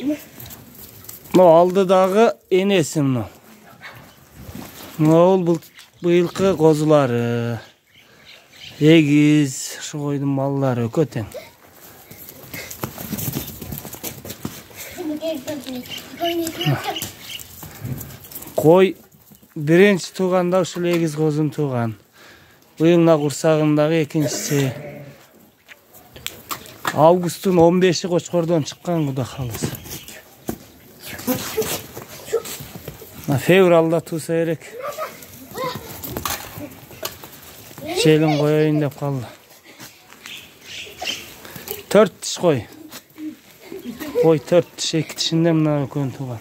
Мына алдыдагы энеси мына. Мына быйылкы козулары. Эгиз, шу койдун балдары өкө тең. Кой биринчи тууганда ушул эгиз козун тууган. Быйыл курсагындагы экинчиси. Августтун 15-и Кочкордон чыккан, Кудай кааласа. Февралда тууса керек. Челин коёюн деп калды. 4 тиш кой. Кой 4 тиш, 2 тишинде мына экөөнү тууган.